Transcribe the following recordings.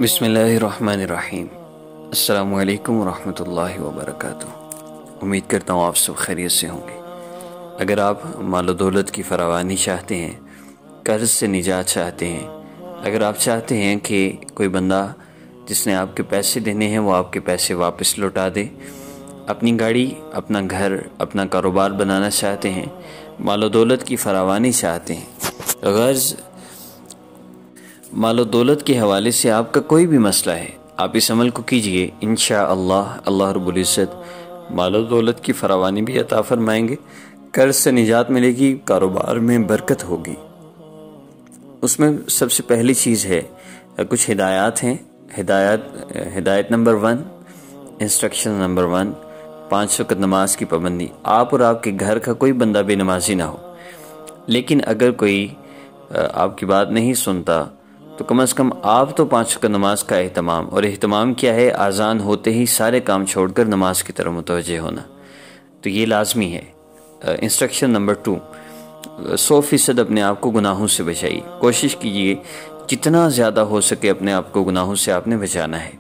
بسم اللہ الرحمن الرحیم۔ السلام علیکم ورحمۃ اللہ وبرکاتہ۔ امید کرتا ہوں آپ سب خیریت سے ہوں گے۔ اگر آپ مال و دولت کی فراوانی چاہتے ہیں، قرض سے نجات چاہتے ہیں، اگر آپ چاہتے ہیں کہ کوئی بندہ جس نے آپ کے پیسے دینے ہیں وہ آپ کے پیسے واپس لوٹا دے، اپنی گاڑی، اپنا گھر، اپنا کاروبار بنانا چاہتے ہیں، مال و دولت کی فراوانی چاہتے ہیں، غرض مال و دولت کے حوالے سے آپ کا کوئی بھی مسئلہ ہے، آپ اس عمل کو کیجئے، انشاءاللہ اللہ رب العزت مال و دولت کی فراوانی بھی عطا فرمائیں گے، قرض سے نجات ملے گی، کاروبار میں برکت ہوگی۔ اس میں سب سے پہلی چیز ہے، کچھ ہدایات ہیں۔ ہدایت نمبر 1، انسٹرکشن نمبر 1، 5 وقت نماز کی پابندی۔ آپ اور آپ کے گھر کا کوئی بندہ بے نمازی نہ ہو، لیکن اگر کوئی آپ کی بات نہیں سنتا تو کم از کم آپ تو 5 وقت نماز کا اہتمام، اور اہتمام کیا ہے؟ اذان ہوتے ہی سارے کام چھوڑ کر نماز کی طرف متوجہ ہونا، تو یہ لازمی ہے۔ انسٹرکشن نمبر 2، 100% اپنے آپ کو گناہوں سے بچائیے، کوشش کیجئے جتنا زیادہ ہو سکے اپنے آپ کو گناہوں سے آپ نے بچانا ہے۔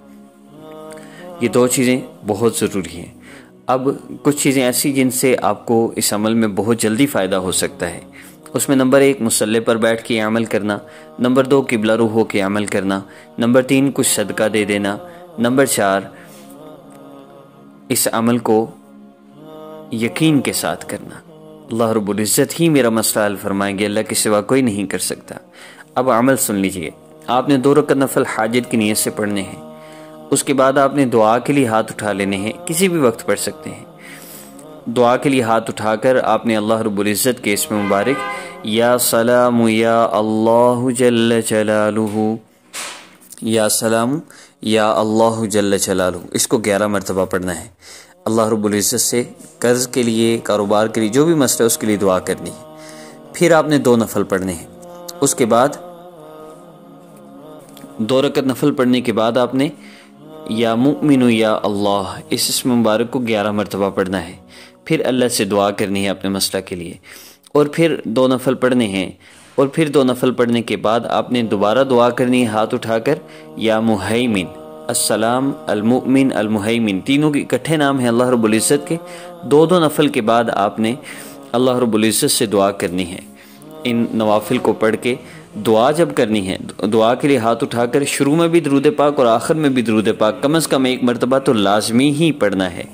یہ 2 چیزیں بہت ضروری ہیں۔ اب کچھ چیزیں ایسی جن سے آپ کو اس عمل میں بہت جلدی فائدہ ہو سکتا ہے۔ اس میں نمبر 1، مصلی پر بیٹھ کے عمل کرنا، نمبر 2، قبلہ رو ہو کے عمل کرنا، نمبر 3، کچھ صدقہ دے دینا، نمبر 4، اس عمل کو یقین کے ساتھ کرنا۔ اللہ رب العزت ہی میرا مسئلہ حل فرمائیں گے، اللہ کے سوا کوئی نہیں کر سکتا۔ اب عمل سن لیجئے۔ آپ نے 2 رکعت نفل حاجت کی نیت سے پڑھنے ہیں، اس کے بعد آپ نے دعا کے لیے ہاتھ اٹھا لینے ہیں، کسی بھی وقت پڑھ سکتے ہیں۔ دعا کے لیے ہاتھ اٹھا کر آپ نے اللہ رب العزت کے اسم مبارک یا سلام یا اللہ جل جلالہ، یا سلام یا اللہ جل جلالہ، اس کو 11 مرتبہ پڑھنا ہے۔ اللہ رب العزت سے قرض کے لیے، کاروبار کے لیے، جو بھی مسئلہ ہے اس کے لیے دعا کرنی ہے۔ پھر آپ نے 2 نفل پڑھنے ہیں۔ اس کے بعد 2 رکعت نفل پڑھنے کے بعد آپ نے یا مؤمن یا اللہ، اس اسم مبارک کو 11 مرتبہ پڑھنا ہے۔ پھر اللہ سے دعا کرنی ہے اپنے مسئلہ کے لیے، اور پھر 2 نفل پڑھنے ہیں، اور پھر 2 نفل پڑھنے کے بعد آپ نے دوبارہ دعا کرنی ہے ہاتھ اٹھا کر، یا مہیمن، السلام، المؤمن، المہیمن، تینوں کے اکٹھے نام ہیں اللہ رب العزت کے۔ 2 نفل کے بعد آپ نے اللہ رب العزت سے دعا کرنی ہے۔ ان نوافل کو پڑھ کے دعا جب کرنی ہے، دعا کے لیے ہاتھ اٹھا کر شروع میں بھی درود پاک اور آخر میں بھی درود پاک کم از کم 1 مرتبہ تو لازمی ہی پڑھنا ہے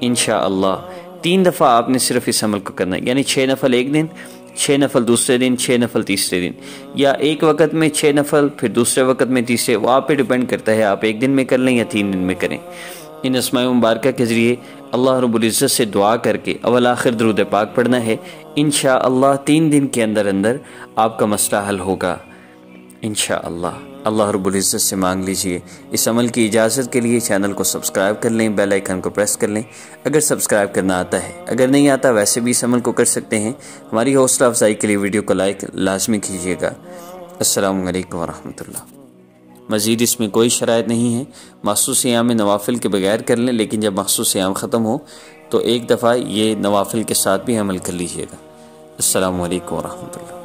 انشاءاللہ۔ 3 دفعہ آپ نے صرف اس عمل کو کرنا ہے، یعنی 6 نفل ایک دن، 6 نفل دوسرے دن، 6 نفل تیسرے دن، یا ایک وقت میں 6 نفل، پھر دوسرے وقت میں تیسرے، وہ آپ پہ ڈیپینڈ کرتا ہے، آپ 1 دن میں کر لیں یا 3 دن میں کریں۔ ان اسماء مبارکہ کے ذریعے اللہ رب العزت سے دعا کر کے اول آخر درود پاک پڑھنا ہے۔ انشاءاللہ 3 دن کے اندر آپ کا مسئلہ حل ہوگا انشاءاللہ۔ اللہ رب العزت سے مانگ لیجئے اس عمل کی اجازت کے لیے۔ چینل کو سبسکرائب کر لیں، بیل آئیکن کو پریس کر لیں اگر سبسکرائب کرنا آتا ہے، اگر نہیں آتا ویسے بھی اس عمل کو کر سکتے ہیں۔ ہماری حوصلہ افزائی کے لیے ویڈیو کو لائک لازمی کیجیے گا۔ السلام علیکم ورحمۃ اللہ۔ مزید اس میں کوئی شرائط نہیں ہے، مخصوص ایام نوافل کے بغیر کر لیں، لیکن جب مخصوص ایام ختم ہو تو ایک دفعہ یہ نوافل کے ساتھ بھی عمل کر لیجیے گا۔ السلام علیکم ورحمۃ اللہ۔